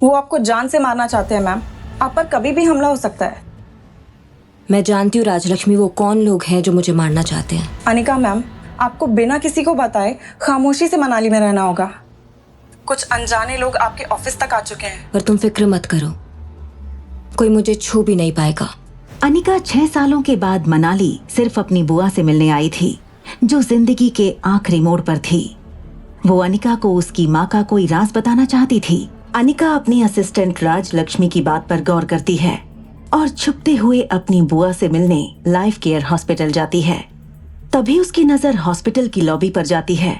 वो आपको जान से मारना चाहते हैं मैम। आप पर कभी भी हमला हो सकता है। मैं जानती हूँ राजलक्ष्मी, वो कौन लोग हैं जो मुझे मारना चाहते हैं। अनिका मैम, आपको बिना किसी को बताए खामोशी से मनाली में रहना होगा। कुछ अनजाने लोग आपके ऑफिस तक आ चुके हैं। पर तुम फिक्र मत करो, कोई मुझे छू भी नहीं पाएगा। अनिका 6 सालों के बाद मनाली सिर्फ अपनी बुआ से मिलने आई थी, जो जिंदगी के आखिरी मोड़ पर थी। वो अनिका को उसकी माँ का कोई राज बताना चाहती थी। अनिका अपनी असिस्टेंट राजलक्ष्मी की बात पर गौर करती है और छुपते हुए अपनी बुआ से मिलने लाइफ केयर हॉस्पिटल जाती है। तभी उसकी नजर हॉस्पिटल की लॉबी पर जाती है,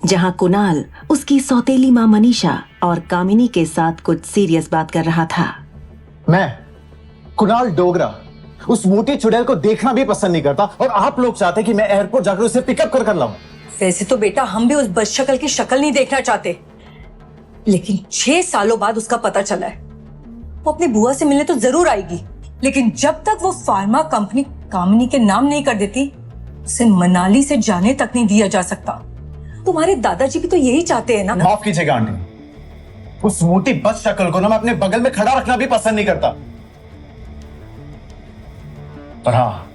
जहां कुणाल उसकी सौतेली माँ मनीषा और कामिनी के साथ कुछ सीरियस बात कर रहा था। मैं कुणाल डोगरा उस मोटी चुड़ैल को देखना भी पसंद नहीं करता, और आप लोग चाहते कि मैं एयरपोर्ट जाकर उसे पिकअप कर लाऊं। वैसे तो बेटा हम भी उस बदशक्ल की शक्ल नहीं देखना चाहते, लेकिन 6 सालों बाद उसका पता चला है। वो अपनी बुआ से मिलने तो जरूर आएगी, लेकिन जब तक वो फार्मा कंपनी कामिनी के नाम नहीं कर देती, उसे मनाली से जाने तक नहीं दिया जा सकता। तुम्हारे दादाजी भी तो यही चाहते हैं ना। माफ कीजिएगा आंटी, उस मोटी बदशक्ल को ना मैं अपने बगल में खड़ा रखना भी पसंद नहीं करता। पर हाँ,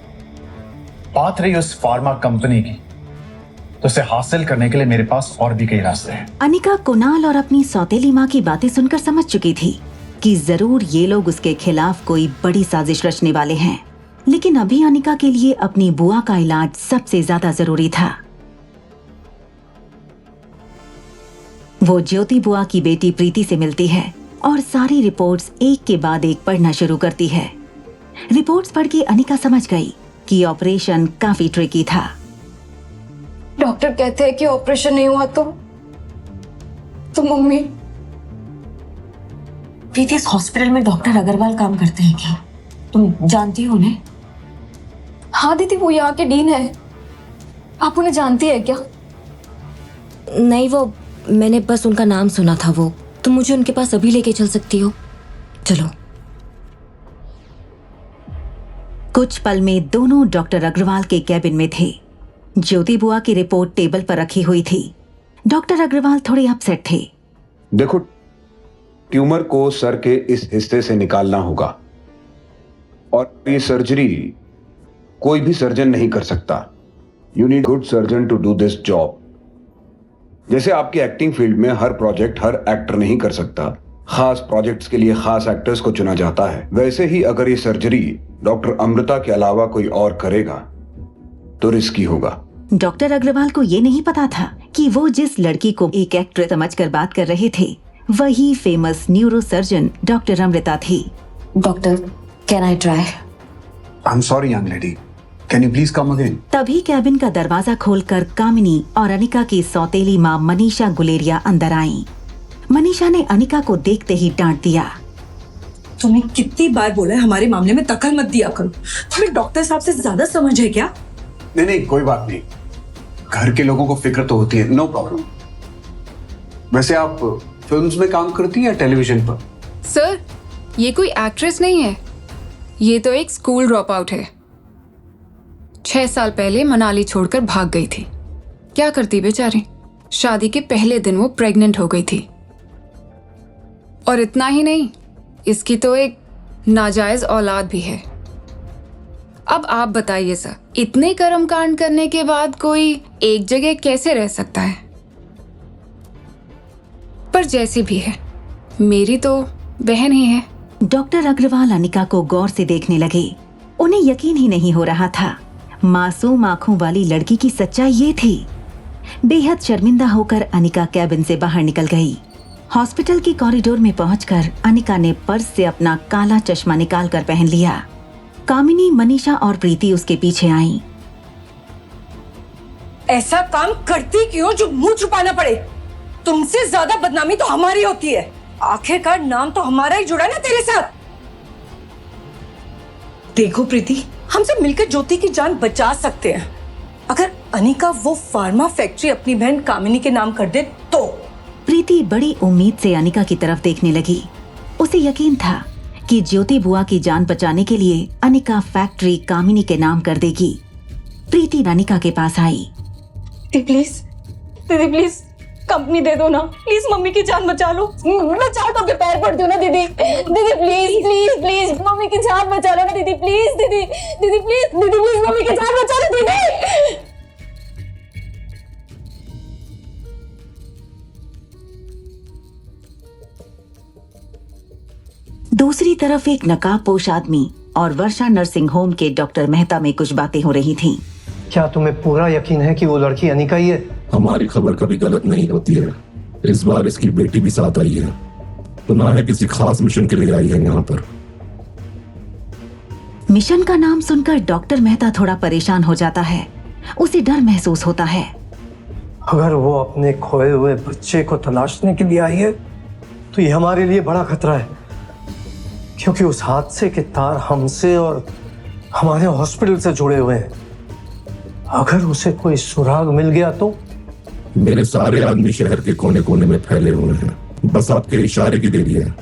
बात रही उस फार्मा कंपनी की, तो उसे हासिल करने के लिए मेरे पास और भी कई रास्ते हैं। अनिका कुणाल और अपनी सौतेली माँ की बातें सुनकर समझ चुकी थी कि जरूर ये लोग उसके खिलाफ कोई बड़ी साजिश रचने वाले हैं, लेकिन अभी अनिका के लिए अपनी बुआ का इलाज सबसे ज्यादा जरूरी था। वो ज्योति बुआ की बेटी प्रीति से मिलती है और सारी रिपोर्ट्स एक के बाद एक पढ़ना शुरू करती है। रिपोर्ट्स पढ़ के अनिका समझ गई कि ऑपरेशन काफी ट्रिकी था। डॉक्टर कहते हैं कि ऑपरेशन नहीं हुआ तो मम्मी। प्रीति, इस हॉस्पिटल में डॉक्टर अग्रवाल काम करते हैं क्या? तुम जानती हो उन्हें? हाँ दीदी, वो यहाँ के डीन है। आप उन्हें जानती है क्या? नहीं, वो मैंने बस उनका नाम सुना था। वो तुम मुझे उनके पास अभी लेके चल सकती हो? चलो। कुछ पल में दोनों डॉक्टर अग्रवाल के कैबिन में थे। ज्योति बुआ की रिपोर्ट टेबल पर रखी हुई थी। डॉक्टर अग्रवाल थोड़े अपसेट थे। देखो, ट्यूमर को सर के इस हिस्से से निकालना होगा, और ये सर्जरी कोई भी सर्जन नहीं कर सकता। You need good surgeon to do this job. जैसे आपकी एक्टिंग फील्ड में हर प्रोजेक्ट हर एक्टर नहीं कर सकता, खास प्रोजेक्ट्स के लिए खास एक्टर्स को चुना जाता है, वैसे ही अगर ये सर्जरी डॉक्टर अमृता के अलावा कोई और करेगा तो रिस्की होगा। डॉक्टर अग्रवाल को ये नहीं पता था कि वो जिस लड़की को एक एक्ट्रेस समझकर बात कर रहे थे, वही famous neurosurgeon doctor Amrita थी। Doctor, can I try? I am sorry young lady, can you please come again? तभी कैबिन का दरवाजा खोलकर कामिनी और अनिका की सौतेली माँ मनीषा गुलेरिया अंदर आईं। मनीषा ने अनिका को देखते ही डांट दिया। तुम्हें कितनी बार बोला है हमारे मामले में दखल मत दिया करो। तुम्हें डॉक्टर साहब से ज्यादा समझ है क्या? नहीं, कोई बात नहीं, घर के लोगों को फिक्र तो होती है, नो प्रॉब्लम। वैसे आप फिल्म्स में काम करती हैं या टेलीविजन पर? सर, ये कोई एक्ट्रेस नहीं है, ये तो एक स्कूल ड्रॉप आउट है। 6 साल पहले मनाली छोड़कर भाग गई थी। क्या करती बेचारी, शादी के पहले दिन वो प्रेग्नेंट हो गई थी। और इतना ही नहीं, इसकी तो एक नाजायज औलाद भी है। अब आप बताइए सर, इतने कर्मकांड करने के बाद कोई एक जगह कैसे रह सकता है? पर जैसी भी है, मेरी तो बहन ही है। डॉक्टर अग्रवाल अनिका को गौर से देखने लगे। उन्हें यकीन ही नहीं हो रहा था, मासूम आंखों वाली लड़की की सच्चाई ये थी। बेहद शर्मिंदा होकर अनिका कैबिन से बाहर निकल गई। हॉस्पिटल की कॉरिडोर में पहुंचकर अनिका ने पर्स से अपना काला चश्मा निकालकर पहन लिया। कामिनी, मनीषा और प्रीति उसके पीछे आईं। ऐसा काम करती क्यों जो मुंह छुपाना पड़े? तुमसे ज्यादा बदनामी तो हमारी होती है। आखिरकार नाम तो हमारा ही जुड़ा ना तेरे साथ। देखो प्रीति, हमसे मिलकर ज्योति की जान बचा सकते हैं। अगर अनिका वो फार्मा फैक्ट्री अपनी बहन कामिनी के नाम कर दे तो। प्रीति बड़ी उम्मीद से अनिका की तरफ देखने लगी। उसे यकीन था कि ज्योति बुआ की जान बचाने के लिए अनिका फैक्ट्री कामिनी के नाम कर देगी। प्रीति अनिका के पास आई। दीदी प्लीज, कंपनी दे दो ना प्लीज, मम्मी की जान बचा लो। मैं चाहता हूँ पैर पड़ती हूँ ना दीदी, दीदी प्लीज प्लीज प्लीज मम्मी की जान बचा लो ना दीदी, प्लीज दीदी, दीदी प्लीज, दीदी प्लीज मम्मी की जान बचा लो दीदी। दूसरी तरफ एक नकाबपोश आदमी और वर्षा नर्सिंग होम के डॉक्टर मेहता में कुछ बातें हो रही थीं। क्या तुम्हें पूरा यकीन है कि वो लड़की अनिका ही है? हमारी खबर कभी गलत नहीं होती है। इस बार इसकी बेटी भी साथ आई है, सुना है किसी खास मिशन के लिए आई है यहाँ पर। मिशन का नाम सुनकर डॉक्टर मेहता थोड़ा परेशान हो जाता है। उसे डर महसूस होता है। अगर वो अपने खोए हुए बच्चे को तलाशने के लिए आई है तो ये हमारे लिए बड़ा खतरा है, क्योंकि उस हादसे के तार हमसे और हमारे हॉस्पिटल से जुड़े हुए हैं। अगर उसे कोई सुराग मिल गया तो? मेरे सारे आदमी शहर के कोने कोने में फैले हुए हैं, बस आपके इशारे की देरी है।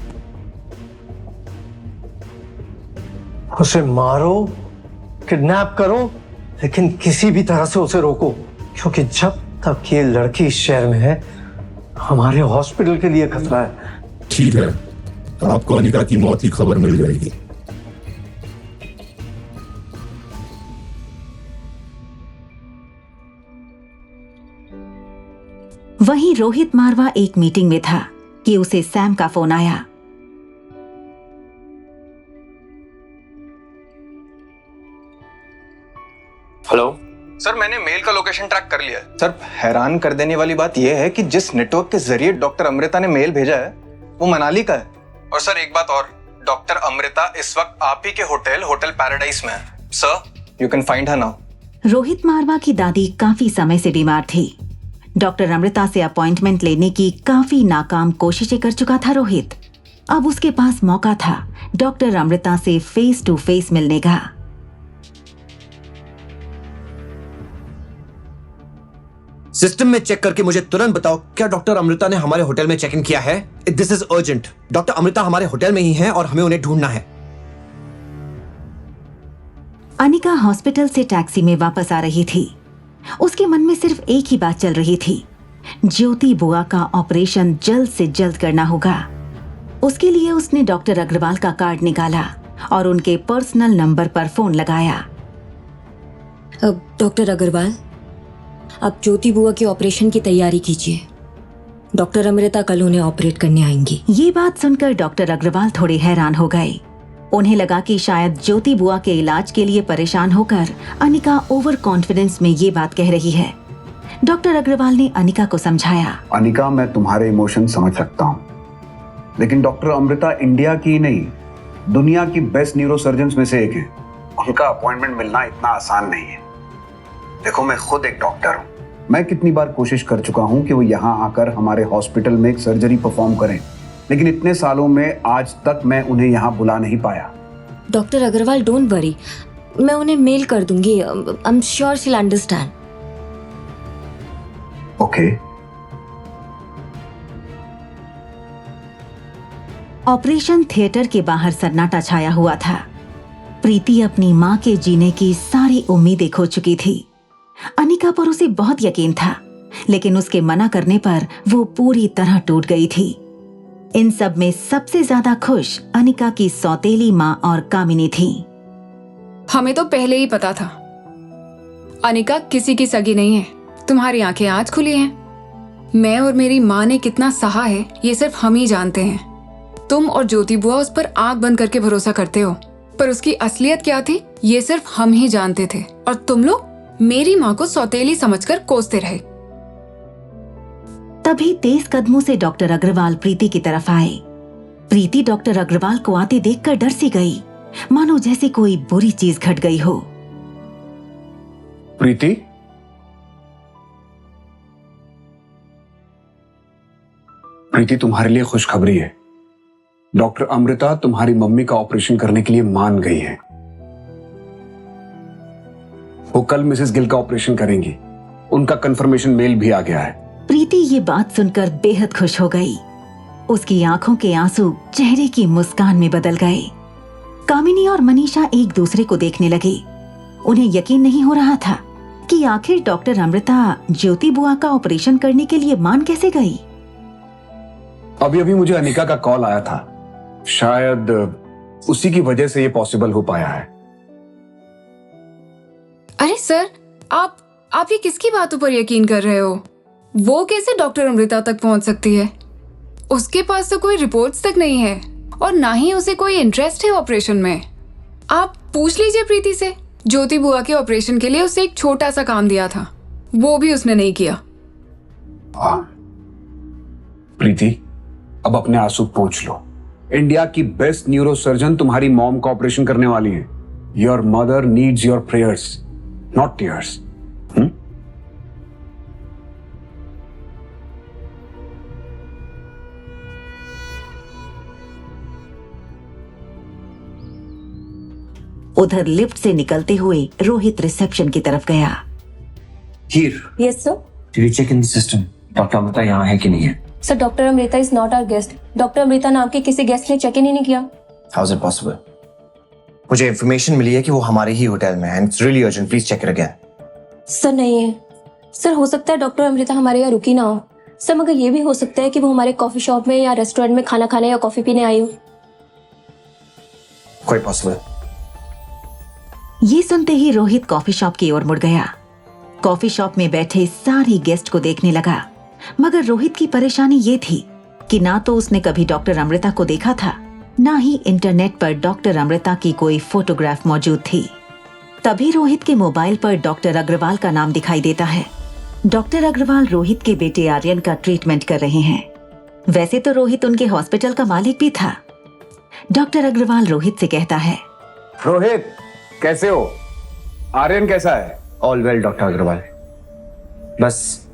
उसे मारो, किडनैप करो, लेकिन किसी भी तरह से उसे रोको, क्योंकि जब तक ये लड़की इस शहर में है हमारे हॉस्पिटल के लिए खतरा है। ठीक है, आपको अनिका की मौत की खबर मिल जाएगी। वहीं रोहित मारवा एक मीटिंग में था कि उसे सैम का फोन आया। हेलो सर, मैंने मेल का लोकेशन ट्रैक कर लिया है। सर, हैरान कर देने वाली बात यह है कि जिस नेटवर्क के जरिए डॉक्टर अमृता ने मेल भेजा है वो मनाली का है। और सर एक बात और, डॉक्टर अमृता इस वक्त आप ही के होटल पैराडाइज में है। Sir, you can find her now. Rohit Marwa की दादी काफी समय से बीमार थी। डॉक्टर अमृता से अपॉइंटमेंट लेने की काफी नाकाम कोशिशें कर चुका था रोहित। अब उसके पास मौका था डॉक्टर अमृता से फेस टू फेस मिलने का। सिस्टम में चेक करके मुझे तुरंत बताओ, क्या डॉक्टर अमृता ने हमारे होटल में चेक इन किया है? This is urgent. Doctor Amrita हमारे होटल में ही हैं और हमें उन्हें ढूंढना है। अनिका हॉस्पिटल से टैक्सी में वापस आ रही थी। उसके मन में सिर्फ एक ही बात चल रही थी, ज्योति बुआ का ऑपरेशन जल्द से जल्द करना होगा। उसके लिए उसने डॉक्टर अग्रवाल का कार्ड निकाला और उनके पर्सनल नंबर पर फोन लगाया। अब डॉक्टर अग्रवाल, आप ज्योति बुआ के ऑपरेशन की तैयारी कीजिए। डॉक्टर अमृता कल उन्हें ऑपरेट करने आएंगी। ये बात सुनकर डॉक्टर अग्रवाल थोड़े हैरान हो गए। उन्हें लगा कि शायद ज्योति बुआ के इलाज के लिए परेशान होकर अनिका ओवर कॉन्फिडेंस में ये बात कह रही है। डॉक्टर अग्रवाल ने अनिका को समझाया, अनिका, मैं तुम्हारे इमोशन समझ सकता हूँ, लेकिन डॉक्टर अमृता इंडिया की नहीं, दुनिया की बेस्ट न्यूरोसर्जन्स में से एक है। उनका अपॉइंटमेंट मिलना इतना आसान नहीं है। देखो, मैं खुद एक डॉक्टर हूँ। मैं कितनी बार कोशिश कर चुका हूँ कि वो यहाँ आकर हमारे हॉस्पिटल में एक सर्जरी परफॉर्म करें, लेकिन इतने सालों में आज तक मैं उन्हें यहाँ बुला नहीं पाया। डॉक्टर अग्रवाल, डोंट वरी, मैं उन्हें मेल कर दूंगी। I am sure she will understand. Okay. Operation theatre के बाहर सन्नाटा छाया हुआ था। प्रीति अपनी माँ के जीने की सारी उम्मीदें खो चुकी थी। अनिका पर उसे बहुत यकीन था, लेकिन उसके मना करने पर वो पूरी तरह टूट गई थी। इन सब में सबसे ज्यादा खुश अनिका की सौतेली माँ और कामिनी थी। हमें तो पहले ही पता था अनिका किसी की सगी नहीं है। तुम्हारी आंखें आज खुली हैं। मैं और मेरी माँ ने कितना सहा है ये सिर्फ हम ही जानते हैं। तुम और ज्योति बुआ उस पर आंख बंद करके भरोसा करते हो, पर उसकी असलियत क्या थी ये सिर्फ हम ही जानते थे। और तुम लोग मेरी माँ को सौतेली समझकर कोसते रहे। तभी तेज कदमों से डॉक्टर अग्रवाल प्रीति की तरफ आए। प्रीति डॉक्टर अग्रवाल को आते देखकर डर सी गई, मानो जैसे कोई बुरी चीज घट गई हो। प्रीति, प्रीति, तुम्हारे लिए खुशखबरी है। डॉक्टर अमृता तुम्हारी मम्मी का ऑपरेशन करने के लिए मान गई है। वो कल मिसेस गिल का ऑपरेशन करेंगी। उनका कंफर्मेशन मेल भी आ गया है। प्रीति ये बात सुनकर बेहद खुश हो गई। उसकी आंखों के आंसू चेहरे की मुस्कान में बदल गए। कामिनी और मनीषा एक दूसरे को देखने लगे। उन्हें यकीन नहीं हो रहा था कि आखिर डॉक्टर अमृता ज्योति बुआ का ऑपरेशन करने के लिए मान कैसे गई। अभी अभी मुझे अनिका का कॉल आया था, शायद उसी की वजह से ये पॉसिबल हो पाया है। अरे सर, आप ये किसकी बातों पर यकीन कर रहे हो? वो कैसे डॉक्टर अमृता तक पहुंच सकती है? उसके पास तो कोई रिपोर्ट्स तक नहीं है और ना ही उसे कोई इंटरेस्ट है ऑपरेशन में। आप पूछ लीजिए प्रीति से। ज्योति बुआ के ऑपरेशन के लिए उसे एक छोटा सा काम दिया था, वो भी उसने नहीं किया। प्रीति, अब अपने आंसू पोंछ लो। इंडिया की बेस्ट न्यूरो सर्जन तुम्हारी मॉम का ऑपरेशन करने वाली है। Your mother needs your prayers, not tears. उधर लिफ्ट से निकलते हुए रोहित रिसेप्शन की तरफ गया। Heer, yes sir. Did you check in the system? Doctor Amrita यहाँ है कि नहीं है? Sir doctor Amrita is not our guest. Doctor Amrita नाम के किसी गेस्ट ने चेक इन ही नहीं किया। How is it possible? मुझे इंफॉर्मेशन मिली है कि वो हमारे ही होटल में है and it's really urgent. Please check it again. Sir नहीं है। सर हो सकता है डॉक्टर अमृता हमारे यहाँ रुकी ना हो सर, मगर ये भी हो सकता है कि वो हमारे कॉफी शॉप में या रेस्टोरेंट में खाना खाने या कॉफी पीने आई हो। Quite possible. ये सुनते ही रोहित कॉफी शॉप की ओर मुड़ गया। कॉफी शॉप में बैठे सारी गेस्ट को देखने लगा, मगर रोहित की परेशानी ये थी कि ना तो उसने कभी डॉक्टर अमृता को देखा था, ना ही इंटरनेट पर डॉक्टर अमृता की कोई फोटोग्राफ मौजूद थी। तभी रोहित के मोबाइल पर डॉक्टर अग्रवाल का नाम दिखाई देता है। डॉक्टर अग्रवाल रोहित के बेटे आर्यन का ट्रीटमेंट कर रहे हैं। वैसे तो रोहित उनके हॉस्पिटल का मालिक भी था। डॉक्टर अग्रवाल रोहित से कहता है, रोहित कैसे हो? आर्यन कैसा है? All well doctor Agrawal. बस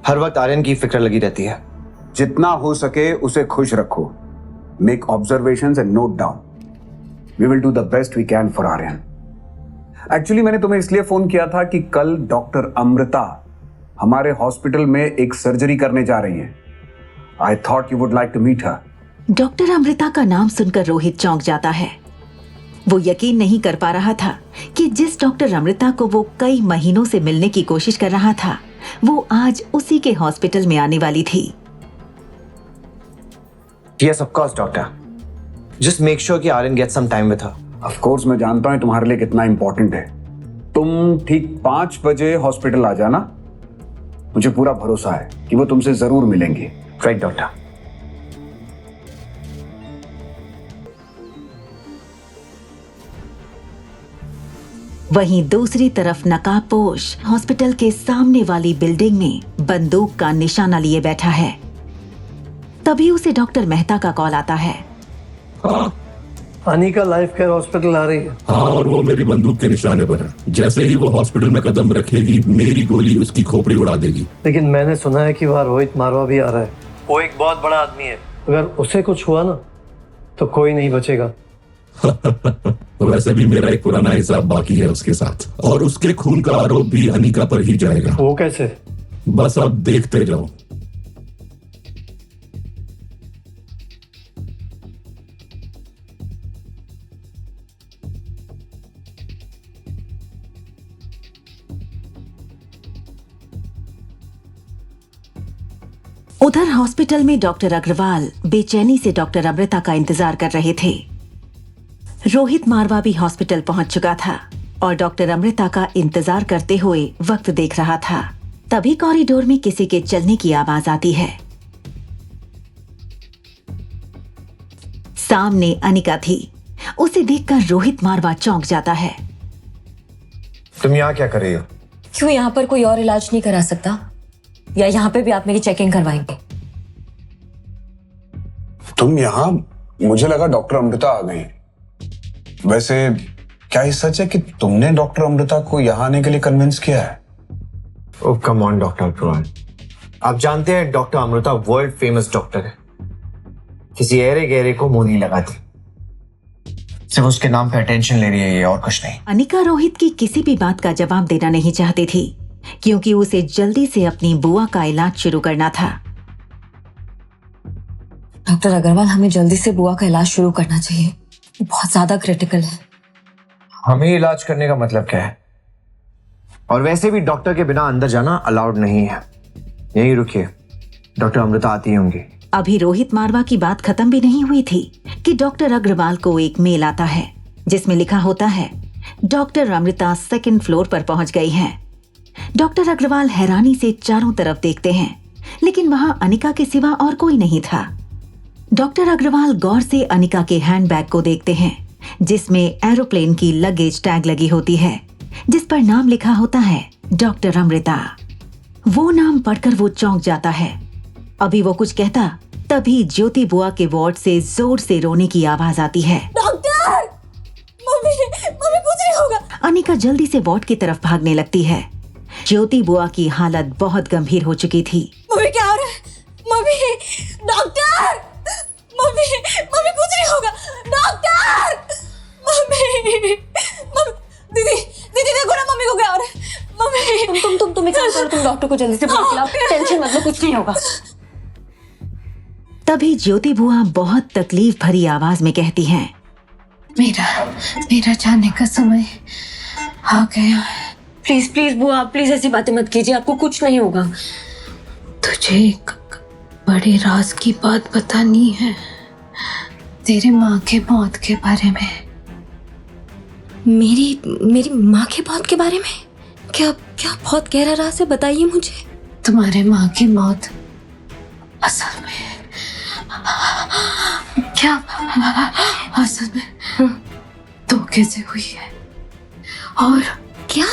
हर वक्त आर्यन की फिक्र लगी रहती है। जितना हो सके उसे खुश रखो। Make observations and note down. We will do the best we can for Aryan. Actually मैंने तुम्हें इसलिए फोन किया था कि कल डॉक्टर अमृता हमारे हॉस्पिटल में एक सर्जरी करने जा रही है। I thought you would like to meet her. Doctor Amrita का नाम सुनकर रोहित चौंक जाता है। वो यकीन नहीं कर पा रहा था कि जिस डॉक्टर अमृता को वो कई महीनों से मिलने की कोशिश कर रहा था, वो आज उसी के हॉस्पिटल में आने वाली थी। Yes of course doctor, just make sure कि Aryan get some time with her. Of course मैं जानता हूं तुम्हारे लिए कितना इंपॉर्टेंट है। तुम ठीक 5 बजे हॉस्पिटल आ जाना। मुझे पूरा भरोसा है कि वो तुमसे जरूर मिलेंगी। Right doctor. वहीं दूसरी तरफ नकाबपोश हॉस्पिटल के सामने वाली बिल्डिंग में बंदूक का निशाना लिए बैठा है। तभी उसे डॉक्टर मेहता का कॉल आता है। अनिका लाइफ केयर हॉस्पिटल आ रही है। हाँ, और वो मेरी बंदूक के निशाने पर है। जैसे ही वो हॉस्पिटल में कदम रखेगी, मेरी गोली उसकी खोपड़ी उड़ा देगी। लेकिन मैंने सुना है कि वहाँ रोहित मारवा भी आ रहा है। वो एक बहुत बड़ा आदमी है। अगर उसे कुछ हुआ ना तो कोई नहीं बचेगा। वैसे भी मेरा एक पुराना हिसाब बाकी है उसके साथ, और उसके खून का आरोप भी अनिका पर ही जाएगा। वो कैसे? बस अब देखते जाओ। उधर हॉस्पिटल में डॉक्टर अग्रवाल बेचैनी से डॉक्टर अमृता का इंतजार कर रहे थे। रोहित मारवा भी हॉस्पिटल पहुंच चुका था और डॉक्टर अमृता का इंतजार करते हुए वक्त देख रहा था। तभी कॉरिडोर में किसी के चलने की आवाज आती है। सामने अनिका थी। उसे देखकर रोहित मारवा चौंक जाता है। तुम यहाँ क्या कर रही हो? क्यों यहाँ पर कोई और इलाज नहीं करा सकता? या यहाँ पे भी आप मेरी चेकिंग करवाएंगे? तुम यहाँ? मुझे लगा डॉक्टर अमृता आ गई। वैसे क्या ये सच है कि तुमने डॉक्टर अमृता को यहाँ आने के लिए कन्विंस किया है? ओह कम ऑन डॉक्टर अग्रवाल, आप जानते हैं doctor Amrita world famous doctor है। किसी ऐरे गहरे को मुंह नहीं लगाती, सिर्फ उसके नाम पे अटेंशन ले रही है ये, और कुछ नहीं। अनिका रोहित की किसी भी बात का जवाब देना नहीं चाहती थी, क्योंकि उसे जल्दी से अपनी बुआ का इलाज शुरू करना था। डॉक्टर अग्रवाल, हमें जल्दी से बुआ का इलाज शुरू करना चाहिए। बहुत ज्यादा क्रिटिकल है। हमें इलाज करने का मतलब क्या है? और वैसे भी डॉक्टर के बिना अंदर जाना अलाउड नहीं है। यहीं रुकिए, डॉक्टर अमृता आती होंगी। अभी रोहित मारवा की बात खत्म भी नहीं हुई थी कि डॉक्टर अग्रवाल को एक मेल आता है जिसमें लिखा होता है डॉक्टर अमृता 2nd फ्लोर पर पहुंच गई हैं। डॉक्टर अग्रवाल हैरानी से चारों तरफ देखते हैं, लेकिन वहां अनिका के सिवा और कोई नहीं था। डॉक्टर अग्रवाल गौर से अनिका के हैंडबैग को देखते हैं जिसमें एरोप्लेन की लगेज टैग लगी होती है जिस पर नाम लिखा होता है डॉक्टर अमृता। वो नाम पढ़कर वो चौंक जाता है। अभी वो कुछ कहता तभी ज्योति बुआ के वार्ड से जोर से रोने की आवाज आती है। डॉक्टर, मम्मी मम्मी कुछ नहीं होगा। अनिका जल्दी से वार्ड की तरफ भागने लगती है। ज्योति बुआ की हालत बहुत गंभीर हो चुकी थी। मम्मी क्या हो रहा है? मम्मी, डॉक्टर, मम्मी मम्मी कुछ नहीं होगा। डॉक्टर, मम्मी मम्मी, दीदी दीदी देखो ना मम्मी को क्या हो रहा है। मम्मी तुम एक काम करो, तुम डॉक्टर को जल्दी से बुलाओ। टेंशन मत लो, कुछ नहीं होगा। तभी ज्योति बुआ बहुत तकलीफ भरी आवाज में कहती हैं, मेरा जाने का समय आ गया है। प्लीज प्लीज बुआ, प्लीज ऐसी बातें मत कीजिए, आपको कुछ नहीं होगा। तुझे एक बड़े राज की बात बतानी है, तेरे माँ के मौत के बारे में। मेरी माँ के मौत के बारे में? क्या क्या बहुत गहरा राज है, बताइए मुझे। तुम्हारे माँ की मौत असल में क्या असल में धोखे से हुई है। और क्या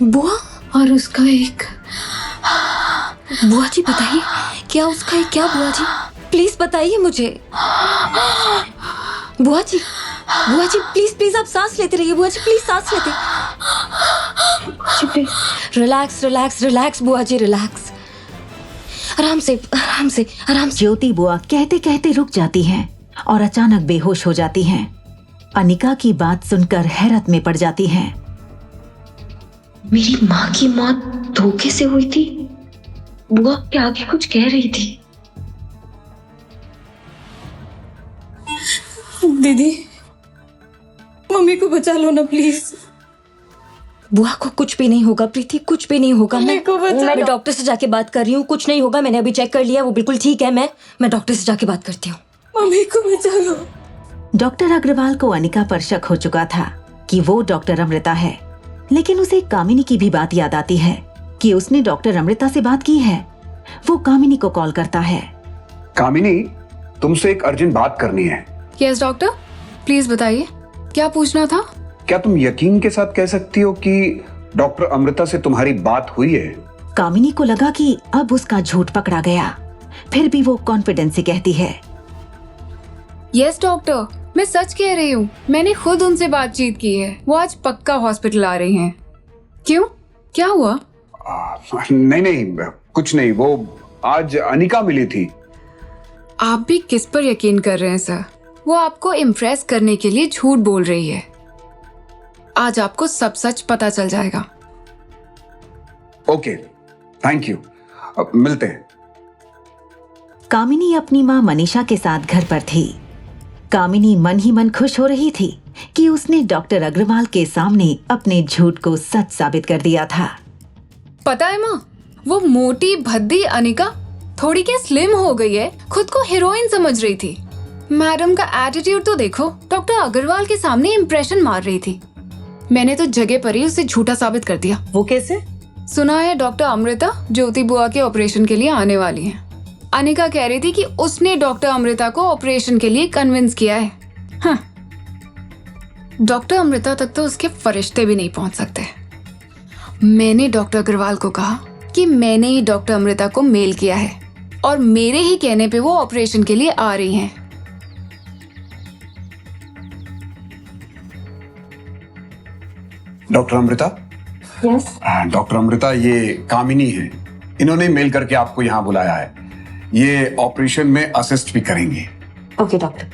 बुआ? और उसका एक बुआ जी बताइए, क्या उसका एक क्या? बुआ जी प्लीज बताइए मुझे। बुआ जी प्लीज प्लीज आप सांस लेते रहिए। बुआ जी प्लीज सांस लेते। रिलैक्स रिलैक्स रिलैक्स बुआ जी, रिलैक्स। आराम से आराम से आराम से। ज्योति बुआ कहते कहते रुक जाती हैं और अचानक बेहोश हो जाती हैं। अनिका की बात सुनकर हैरत में पड़ जाती हैं। मेरी माँ की मौत धोखे से हुई थी? बुआ के आगे कुछ कह रही थी। दीदी मम्मी को बचा लो ना प्लीज। बुआ को कुछ भी नहीं होगा प्रीति, कुछ भी नहीं होगा। मैं डॉक्टर से जाके बात कर रही हूँ, कुछ नहीं होगा। मैंने अभी चेक कर लिया, वो बिल्कुल ठीक है। मैं डॉक्टर से जाके बात करती हूँ। मम्मी को बचा लो। डॉक्टर अग्रवाल को अनिका पर शक हो चुका था कि वो डॉक्टर अमृता है, लेकिन उसे कामिनी की भी बात याद आती है कि उसने डॉक्टर अमृता से बात की है। वो कामिनी को कॉल करता है। कामिनी, तुमसे एक अर्जेंट बात करनी है। यस डॉक्टर, प्लीज बताइए, क्या पूछना था? क्या तुम यकीन के साथ कह सकती हो कि डॉक्टर अमृता से तुम्हारी बात हुई है? कामिनी को लगा कि अब उसका झूठ पकड़ा गया, फिर भी वो कॉन्फिडेंस से कहती है। यस डॉक्टर, मैं सच कह रही हूँ। मैंने खुद उनसे बातचीत की है। वो आज पक्का हॉस्पिटल आ रही हैं। क्यों, क्या हुआ? नहीं, कुछ नहीं। वो आज अनिका मिली थी। आप भी किस पर यकीन कर रहे हैं सर? वो आपको इम्प्रेस करने के लिए झूठ बोल रही है। आज आपको सब सच पता चल जाएगा। Okay, thank you. अब मिलते हैं। कामिनी अपनी माँ मनीषा के साथ घर पर थी। कामिनी मन ही मन खुश हो रही थी कि उसने डॉक्टर अग्रवाल के सामने अपने झूठ को सच साबित कर दिया था। पता है माँ, वो मोटी भद्दी अनिका थोड़ी क्या स्लिम हो गई है, खुद को हीरोइन समझ रही थी। मैडम का एटीट्यूड तो देखो, डॉक्टर अग्रवाल के सामने इम्प्रेशन मार रही थी। मैंने तो जगह पर ही उसे झूठा साबित कर दिया। वो कैसे? सुना है डॉक्टर अमृता ज्योति बुआ के ऑपरेशन के लिए आने वाली है। अनिका कह रही थी कि उसने डॉक्टर अमृता को ऑपरेशन के लिए कन्विंस किया है। हाँ, डॉक्टर अमृता तक तो उसके फरिश्ते भी नहीं पहुंच सकते। मैंने डॉक्टर अग्रवाल को कहा कि मैंने ही डॉक्टर अमृता को मेल किया है और मेरे ही कहने पे वो ऑपरेशन के लिए आ रही हैं। Doctor Amrita? Yes doctor Amrita, ये कामिनी है। इन्होंने मेल करके आपको यहाँ बुलाया है। ये ऑपरेशन में असिस्ट भी करेंगे। Okay doctor.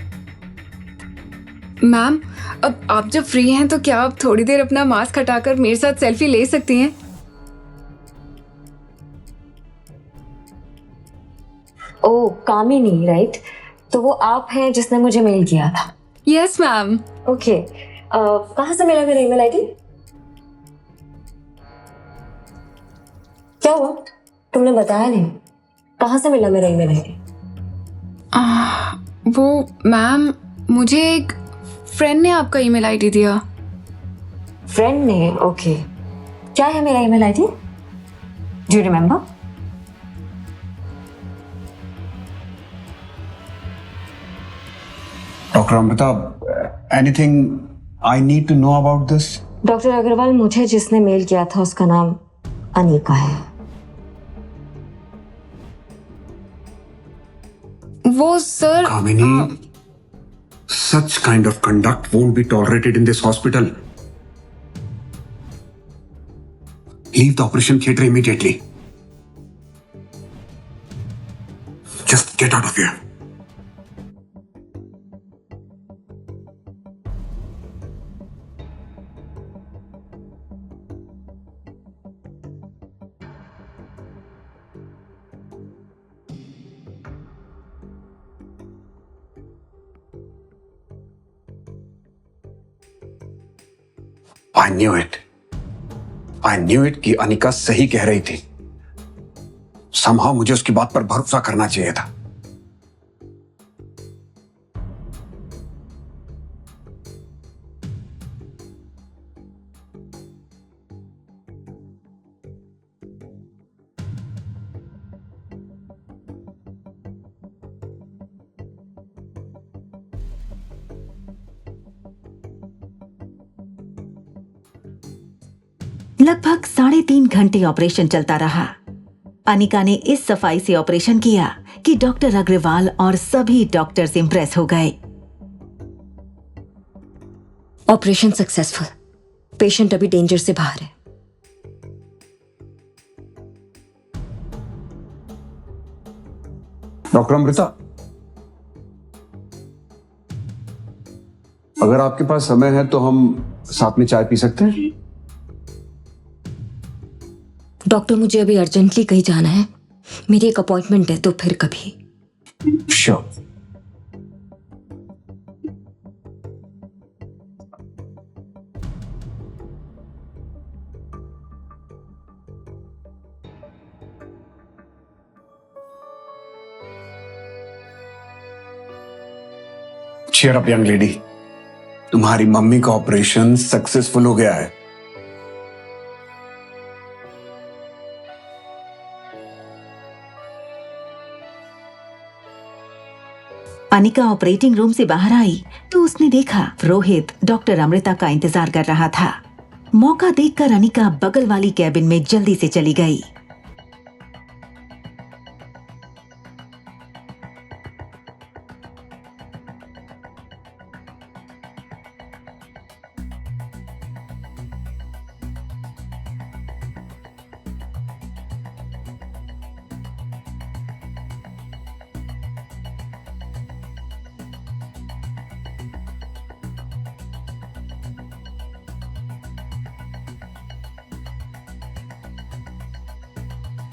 मैम, अब आप जब फ्री हैं तो क्या आप थोड़ी देर अपना मास्क हटाकर मेरे साथ सेल्फी ले सकती हैं? ओ कामिनी, राइट? तो वो आप हैं जिसने मुझे मेल किया था? Yes ma'am. ओके, कहाँ से मिला मेरा ईमेल आईडी? क्या हुआ? तुमने बताया नहीं। कहाँ से मिला मेरा ईमेल आईडी? वो मैम, मुझे एक फ्रेंड ने आपका ईमेल आईडी दिया। फ्रेंड ने? ओके। क्या है मेरा email ID? Do you remember? Doctor Amrita, anything I need to know about this? Doctor Agrawal, मुझे जिसने मेल किया था उसका नाम अनिका है। वो sir, Kamini, such kind of conduct won't be tolerated in this hospital. Leave the operation theater immediately. Just get out of here. I knew it. I knew it कि अनिका सही कह रही थी। Somehow मुझे उसकी बात पर भरोसा करना चाहिए था। लगभग 3.5 घंटे ऑपरेशन चलता रहा। अनिका ने इस सफाई से ऑपरेशन किया कि डॉक्टर अग्रवाल और सभी डॉक्टर्स इंप्रेस हो गए। Operation successful. पेशेंट अभी डेंजर से बाहर है। डॉक्टर अमृता, अगर आपके पास समय है तो हम साथ में चाय पी सकते हैं? डॉक्टर, मुझे अभी अर्जेंटली कहीं जाना है। मेरी एक अपॉइंटमेंट है, तो फिर कभी। Sure. Cheer up young lady, तुम्हारी मम्मी का ऑपरेशन सक्सेसफुल हो गया है। अनिका ऑपरेटिंग रूम से बाहर आई तो उसने देखा रोहित डॉक्टर अमृता का इंतजार कर रहा था। मौका देखकर अनिका बगल वाली कैबिन में जल्दी से चली गई।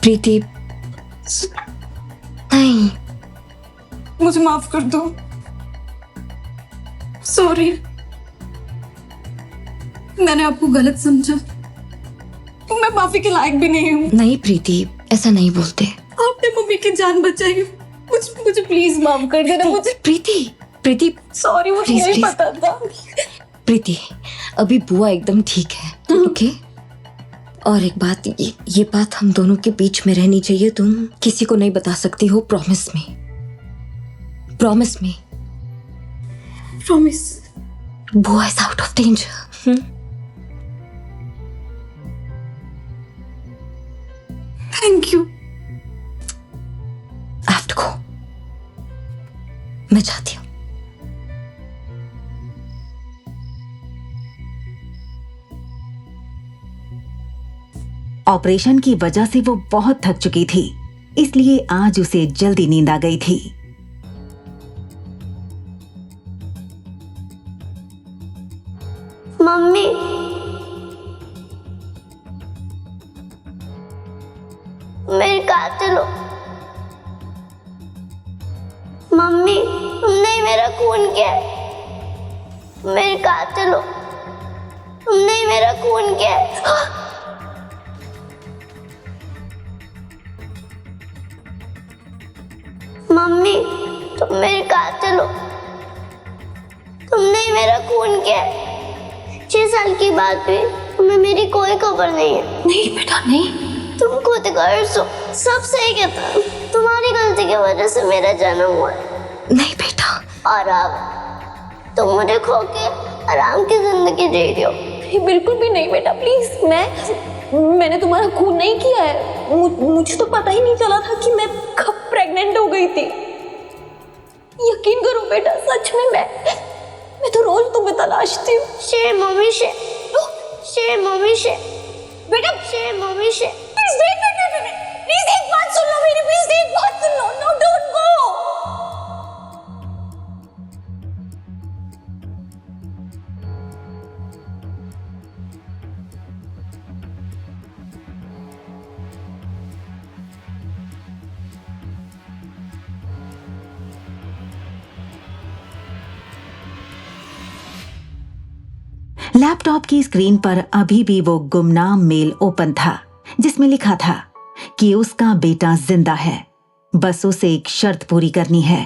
प्रीति, नहीं, मुझे माफ कर दो। सॉरी, मैंने आपको गलत समझा। मैं माफी के लायक भी नहीं हूँ। नहीं प्रीति, ऐसा नहीं बोलते। आपने मम्मी की जान बचाई। मुझे प्लीज माफ कर देना। मुझे प्रीति सॉरी, मुझे Please, नहीं please. पता था। प्रीति, अभी बुआ एकदम ठीक है। ओके? और एक बात, ये बात हम दोनों के बीच में रहनी चाहिए। तुम किसी को नहीं बता सकती हो। Promise me. Promise me. Promise. Bua is out of danger. Thank you. I have to go. मैं जाती हूँ। ऑपरेशन की वजह से वो बहुत थक चुकी थी, इसलिए आज उसे जल्दी नींद आ गई थी। मम्मी, मेरे कातिल हो। मम्मी, तुमने ही मेरा खून किया। मेरे कातिल हो। तुमने ही मेरा खून किया। मम्मी तुम मेरे कातिल हो, तुमने ही मेरा खून किया है। 6 साल की बात भी तुम्हें मेरी कोई खबर नहीं है। नहीं बेटा नहीं। तुम खुद गर्ज हो, सब सही कहता है। तुम्हारी गलती की वजह से मेरा जन्म हुआ है। नहीं बेटा। और अब तुम मुझे खो के आराम की जिंदगी जी रही हो। बिल्कुल भी नहीं बेटा, प्लीज। मैंने तुम्हारा खून नहीं किया है। मुझे तो पता ही नहीं चला था कि मैं कब प्रेग्नेंट हो गई थी। यकीन करो बेटा, सच में मैं तो रोज तुम्हें तलाशती हूँ। शेर मम्मी शेर, शेर मम्मी शेर, बेटा शेर मम्मी शेर। प्लीज एक बात सुन लो मेरी, प्लीज एक बात सुन लो। No don't go. लैपटॉप की स्क्रीन पर अभी भी वो गुमनाम मेल ओपन था जिसमें लिखा था कि उसका बेटा जिंदा है, बस उसे एक शर्त पूरी करनी है।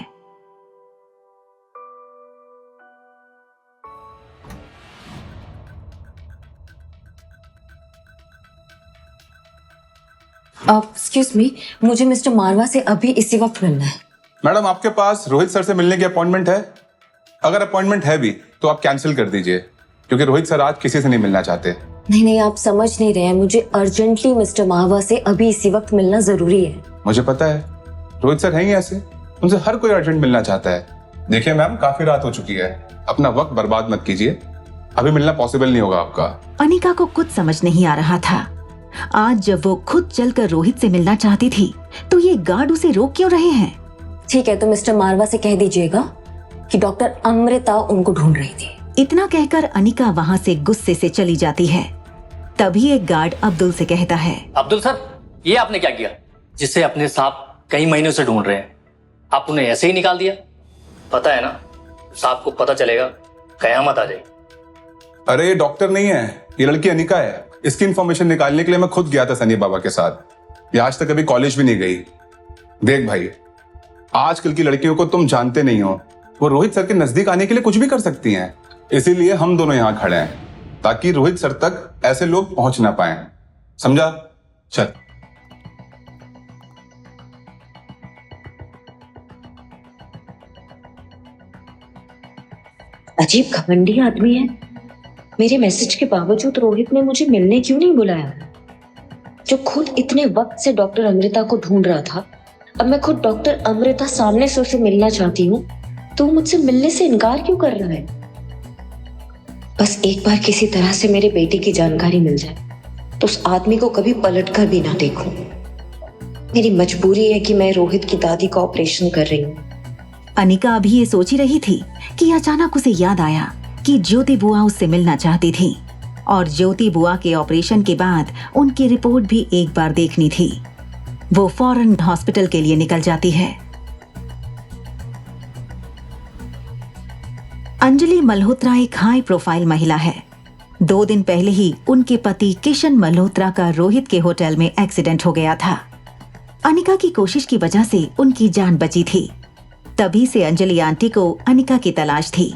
एक्सक्यूज मी, मुझे मिस्टर मारवा से अभी इसी वक्त मिलना है। मैडम आपके पास रोहित सर से मिलने की अपॉइंटमेंट है? अगर अपॉइंटमेंट है भी तो आप कैंसिल कर दीजिए, क्योंकि रोहित सर आज किसी से नहीं मिलना चाहते। नहीं, आप समझ नहीं रहे हैं। मुझे अर्जेंटली मिस्टर मारवा से अभी इसी वक्त मिलना जरूरी है। मुझे पता है, रोहित सर हैं ही ऐसे, उनसे हर कोई अर्जेंट मिलना चाहता है। देखिए मैम, काफी रात हो चुकी है, अपना वक्त बर्बाद मत कीजिए, अभी मिलना पॉसिबल नहीं होगा आपका। अनिका को कुछ समझ नहीं आ रहा था। आज जब वो खुद चलकर रोहित से मिलना चाहती थी तो ये गार्ड उसे रोक क्यों रहे हैं? ठीक है, तो मिस्टर मारवा से कह दीजिएगा कि डॉक्टर अमृता उनको ढूंढ रही थी। इतना कहकर अनिका वहाँ से गुस्से से चली जाती है। तभी एक गार्ड अब्दुल से कहता है, अब्दुल सर, ये आपने क्या किया? जिससे अपने सांप कई महीनों से ढूंढ रहे हैं, आप उन्हें ऐसे ही निकाल दिया? पता है ना, सांप को पता चलेगा कयामत आ जाएगी। अरे ये डॉक्टर नहीं है, ये लड़की अनिका है। इसकी इंफॉर्मेशन निकालने के लिए मैं खुद गया था सनी बाबा के साथ। ये आज तक कभी कॉलेज भी नहीं गई। देख भाई, आजकल की लड़कियों को तुम जानते नहीं हो, वो रोहित सर के नजदीक आने के लिए कुछ भी कर सकती हैं। इसीलिए हम दोनों यहाँ खड़े हैं, ताकि रोहित सर तक ऐसे लोग पहुंच ना पाए। समझा? चल। अजीब घमंडी आदमी है। मेरे मैसेज के बावजूद रोहित ने मुझे मिलने क्यों नहीं बुलाया? जो खुद इतने वक्त से डॉक्टर अमृता को ढूंढ रहा था, अब मैं खुद डॉक्टर अमृता सामने से उसे मिलना चाहती हूँ तो मुझसे मिलने से इनकार क्यों कर रहा है? बस एक बार किसी तरह से मेरे बेटे की जानकारी मिल जाए तो उस आदमी को कभी पलट कर भी ना देखूं। मेरी मजबूरी है कि मैं रोहित की दादी का ऑपरेशन कर रही हूँ। अनिका अभी ये सोच ही रही थी कि अचानक उसे याद आया कि ज्योति बुआ उससे मिलना चाहती थी और ज्योति बुआ के ऑपरेशन के बाद उनकी रिपोर्ट भी एक बार देखनी थी। वो फौरन हॉस्पिटल के लिए निकल जाती है। अंजलि मल्होत्रा एक हाई प्रोफाइल महिला है। 2 दिन पहले ही उनके पति किशन मल्होत्रा का रोहित के होटल में एक्सीडेंट हो गया था। अनिका की कोशिश की वजह से उनकी जान बची थी। तभी से अंजलि आंटी को अनिका की तलाश थी।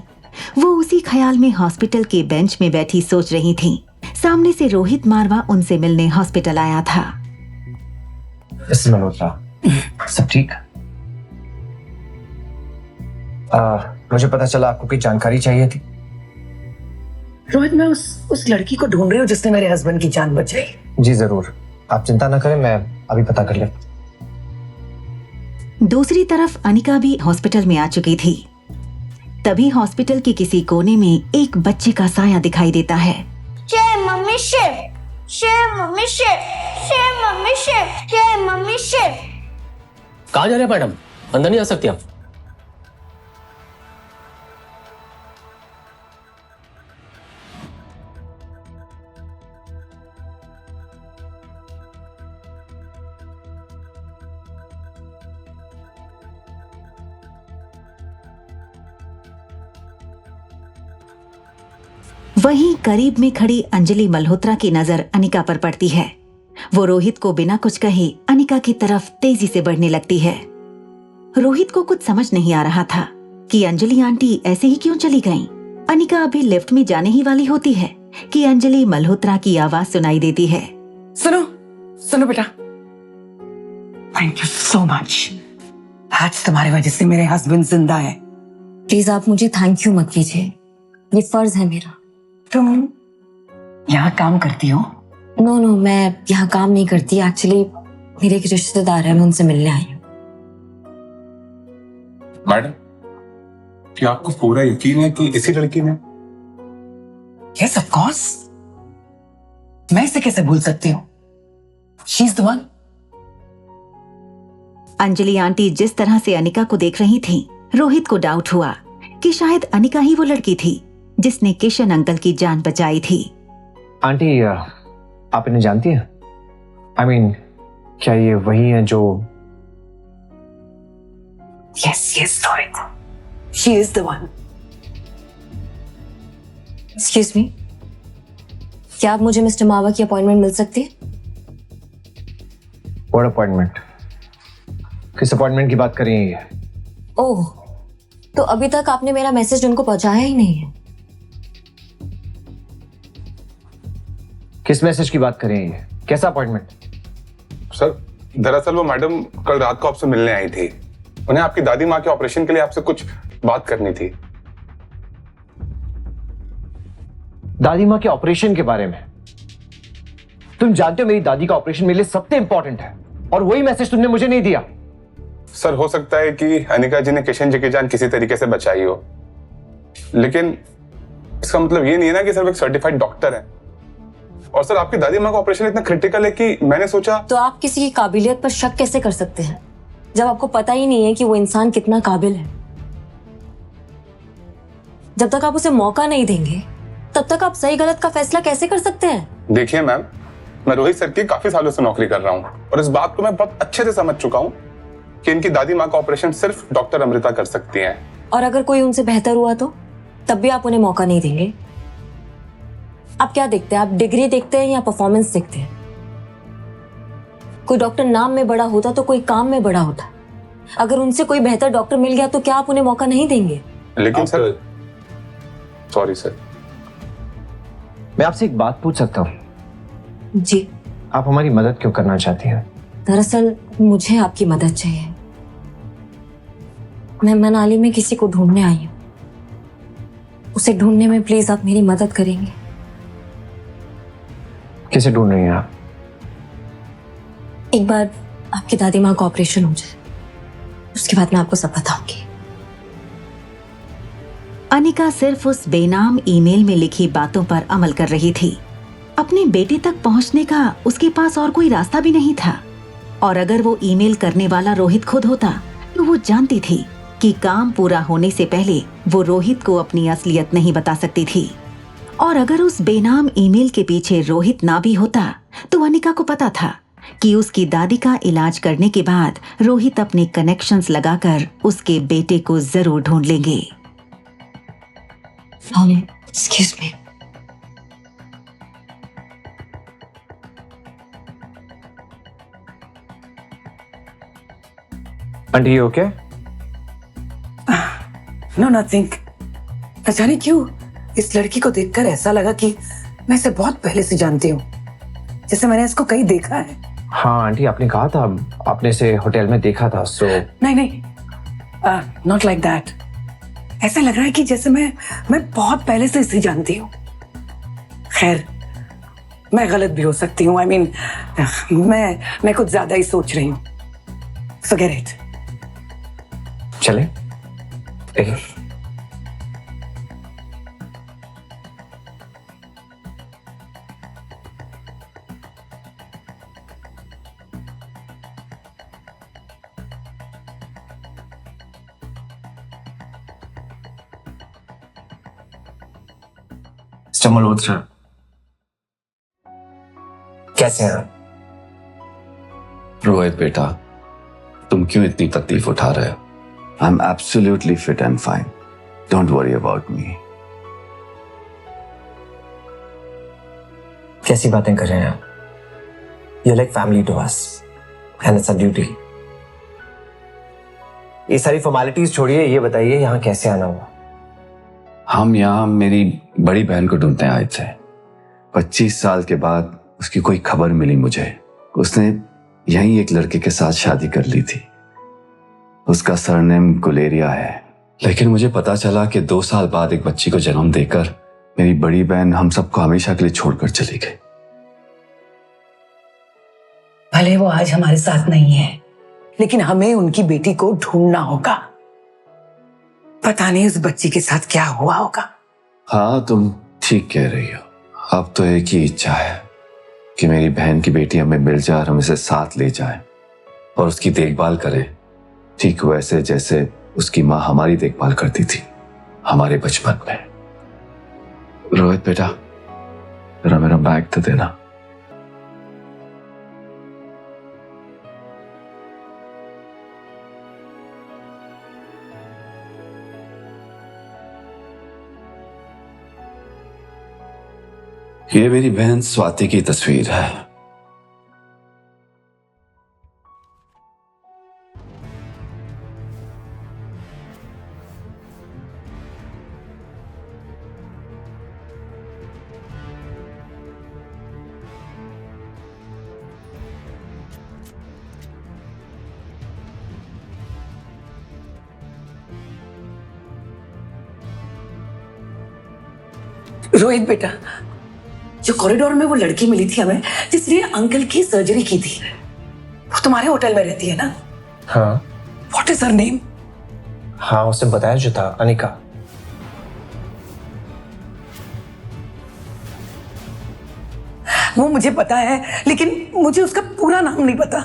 वो उसी ख्याल में हॉस्पिटल के बेंच में बैठी सोच रही थी। सामने से रोहित मारवा उनसे मिलने हॉस्पिटल आया था। मल्होत्रा, सब ठीक? मुझे पता चला आपको कोई जानकारी चाहिए थी। रोहित, मैं उस लड़की को ढूंढ रही हूँ जिसने मेरे हस्बैंड की जान बचाई। जी जरूर, आप चिंता ना करें, मैं अभी पता कर लेता। दूसरी तरफ अनिका भी हॉस्पिटल में आ चुकी थी। तभी हॉस्पिटल के किसी कोने में एक बच्चे का साया दिखाई देता है। शेर मम्मी शेर, शेर मम्मी शेर, शेर मम्मी शेर, शेर मम्मी शेर। कहाँ जा रहे हैं मैडम? अंदर नहीं आ सकती आप। वहीं करीब में खड़ी अंजलि मल्होत्रा की नजर अनिका पर पड़ती है। वो रोहित को बिना कुछ कहे अनिका की तरफ तेजी से बढ़ने लगती है। रोहित को कुछ समझ नहीं आ रहा था कि अंजलि आंटी ऐसे ही क्यों चली गईं। अनिका अभी लिफ्ट में जाने ही वाली होती है कि अंजलि मल्होत्रा की आवाज सुनाई देती है। सुनो सुनो बेटा, थैंक यू सो मच। आज तुम्हारी वजह से मेरे हस्बैंड जिंदा है। प्लीज आप मुझे थैंक यू मत कीजिए, ये फर्ज है मेरा। तुम यहाँ काम करती हो? नो नो, मैं यहाँ काम नहीं करती। एक्चुअली मेरे एक रिश्तेदार है, मैं उनसे मिलने आई हूँ। मैडम, क्या आपको पूरा यकीन है कि इसी लड़की ने? यस ऑफ कोर्स, मैं इसे कैसे भूल सकती हूँ? She is the one. Anjali aunty जिस तरह से अनिका को देख रही थी, रोहित को डाउट हुआ कि शायद अनिका ही वो लड़की थी जिसने किशन अंकल की जान बचाई थी। आंटी, आप इन्हें जानती हैं? आई मीन, क्या ये वही है जो? Yes yes Rohit, she is the one. Excuse me, क्या आप मुझे मिस्टर मावा की अपॉइंटमेंट मिल सकती है? What appointment? किस अपॉइंटमेंट की बात कर रही हैं ये? ओह, तो अभी तक आपने मेरा मैसेज उनको पहुंचाया ही नहीं है। किस मैसेज की बात कर रही हैं ये? कैसा अपॉइंटमेंट? सर, दरअसल वो मैडम कल रात को आपसे मिलने आई थी। उन्हें आपकी दादी माँ के ऑपरेशन के लिए आपसे कुछ बात करनी थी। दादी माँ के ऑपरेशन के बारे में? तुम जानते हो मेरी दादी का ऑपरेशन मेरे लिए सबसे इंपॉर्टेंट है, और वही मैसेज तुमने मुझे नहीं दिया। सर, हो सकता है कि अनिका जी ने किशन जी की जान किसी तरीके से बचाई हो, लेकिन इसका मतलब ये नहीं है ना कि सर एक सर्टिफाइड डॉक्टर है। और सर, आपकी दादी माँ का ऑपरेशन इतना क्रिटिकल है कि मैंने सोचा। तो आप किसी की काबिलियत पर शक कैसे कर सकते हैं जब आपको पता ही नहीं है कि वो इंसान कितना काबिल है? जब तक आप उसे मौका नहीं देंगे तब तक आप सही गलत का फैसला कैसे कर सकते हैं? देखिए मैम, मैं रोहित सर की काफी सालों से नौकरी कर रहा हूँ और इस बात को मैं बहुत अच्छे से समझ चुका हूँ कि इनकी दादी माँ का ऑपरेशन सिर्फ डॉक्टर अमृता कर सकती हैं। और अगर कोई उनसे बेहतर हुआ तो तब भी आप उन्हें मौका नहीं देंगे? आप क्या देखते हैं? आप डिग्री देखते हैं या परफॉर्मेंस देखते हैं? कोई डॉक्टर नाम में बड़ा होता तो कोई काम में बड़ा होता। अगर उनसे कोई बेहतर डॉक्टर मिल गया तो क्या आप उन्हें मौका नहीं देंगे? लेकिन सर, सॉरी सर, मैं आपसे एक बात पूछ सकता हूँ? जी। आप हमारी मदद क्यों करना चाहती हैं? दरअसल मुझे आपकी मदद चाहिए। मैं मनाली में किसी को ढूंढने आई हूँ। उसे ढूंढने में प्लीज आप मेरी मदद करेंगे? किसे ढूंढ रही हैं आप? एक बार आपकी दादी माँ का ऑपरेशन हो जाए, उसके बाद मैं आपको सब बताऊंगी। अनिका सिर्फ उस बेनाम ईमेल में लिखी बातों पर अमल कर रही थी। अपने बेटे तक पहुंचने का उसके पास और कोई रास्ता भी नहीं था, और अगर वो ईमेल करने वाला रोहित खुद होता तो वो जानती थी कि काम पूरा होने से पहले वो रोहित को अपनी असलियत नहीं बता सकती थी। और अगर उस बेनाम ईमेल के पीछे रोहित ना भी होता तो अनिका को पता था कि उसकी दादी का इलाज करने के बाद रोहित अपने कनेक्शंस लगाकर उसके बेटे को जरूर ढूंढ लेंगे। Excuse me, aunty okay? No nothing. न जाने क्यों इस लड़की को देखकर ऐसा लगा कि मैं इसे बहुत पहले से जानती हूँ, जैसे मैंने इसको कहीं देखा है। हाँ आंटी, आपने कहा था आपने इसे होटल में देखा था। सो नहीं नहीं, नॉट लाइक दैट। ऐसा लग रहा है कि जैसे मैं बहुत पहले से इसे जानती हूँ। खैर, मैं गलत भी हो सकती हूँ। आई मीन, मैं कुछ ज्यादा ही सोच रही हूँ। Forget it. चले? मिस्टर मल्होत्रा, कैसे हैं? रोहित बेटा, तुम क्यों इतनी तकलीफ उठा रहे हो? I am absolutely fit and fine. Don't worry about me. कैसी बातें कर रहे हैं आप? You're like family to us, and it's our duty. ये सारी फॉर्मेलिटीज छोड़िए, ये बताइए यहाँ कैसे आना हुआ? हम यहाँ मेरी बड़ी बहन को ढूंढते आए थे। 25 साल के बाद उसकी कोई खबर मिली मुझे। उसने यहीं एक लड़के के साथ शादी कर ली थी। उसका सरनेम गुलेरिया है। लेकिन मुझे पता चला कि 2 साल बाद एक बच्ची को जन्म देकर मेरी बड़ी बहन हम सबको हमेशा के लिए छोड़कर चली गई। भले वो आज हमारे साथ नहीं है, लेकिन हमें उनकी बेटी को ढूंढना होगा। पता नहीं उस बच्ची के साथ क्या हुआ होगा। हाँ, तुम ठीक कह रही हो। अब तो एक ही इच्छा है कि मेरी बहन की बेटी हमें मिल जाए और हम इसे साथ ले जाए और उसकी देखभाल करे, ठीक वैसे जैसे उसकी माँ हमारी देखभाल करती थी हमारे बचपन में। रोहित बेटा, जरा मेरा बैग तो देना। ये मेरी बहन स्वाति की तस्वीर है। रोहित बेटा, जो कॉरिडोर में वो लड़की मिली थी हमें, जिसने अंकल की सर्जरी की थी, वो तुम्हारे होटल में रहती है ना? हाँ। What is her name? हाँ, उसे बताया जो था, अनिका। वो मुझे पता है, लेकिन मुझे उसका पूरा नाम नहीं पता।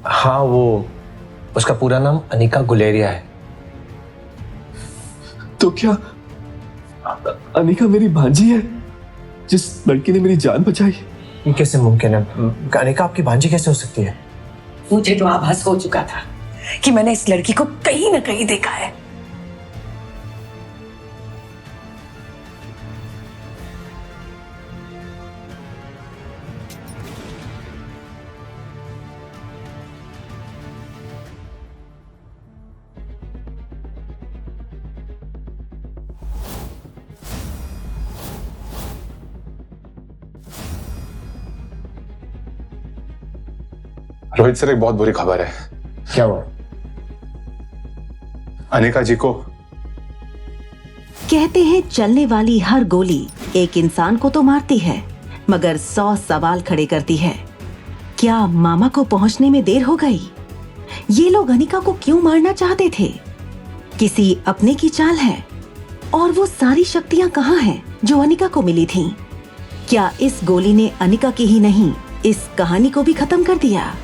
हाँ, वो उसका पूरा नाम अनिका गुलेरिया है। तो क्या अनिका मेरी भांजी है, जिस लड़की ने मेरी जान बचाई? ये कैसे मुमकिन है? अनिका आपकी भांजी कैसे हो सकती है? मुझे तो आभास हो चुका था कि मैंने इस लड़की को कहीं ना कहीं देखा है। रोहित सर, एक बहुत बुरी खबर है। क्या हुआ? अनिका जी को। कहते हैं चलने वाली हर गोली एक इंसान को तो मारती है, मगर 100 सवाल खड़े करती है। क्या मामा को पहुंचने में देर हो गई? ये लोग अनिका को क्यों मारना चाहते थे? किसी अपने की चाल है? और वो सारी शक्तियां कहाँ हैं जो अनिका को मिली थीं? क्या इस गोली ने अनिका की ही नहीं, इस कहानी को भी खत्म कर दिया?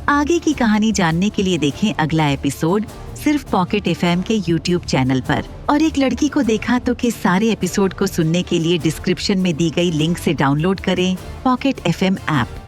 आगे की कहानी जानने के लिए देखें अगला एपिसोड सिर्फ पॉकेट एफएम के YouTube चैनल पर। और एक लड़की को देखा तो के सारे एपिसोड को सुनने के लिए डिस्क्रिप्शन में दी गई लिंक से डाउनलोड करें पॉकेट एफएम ऐप।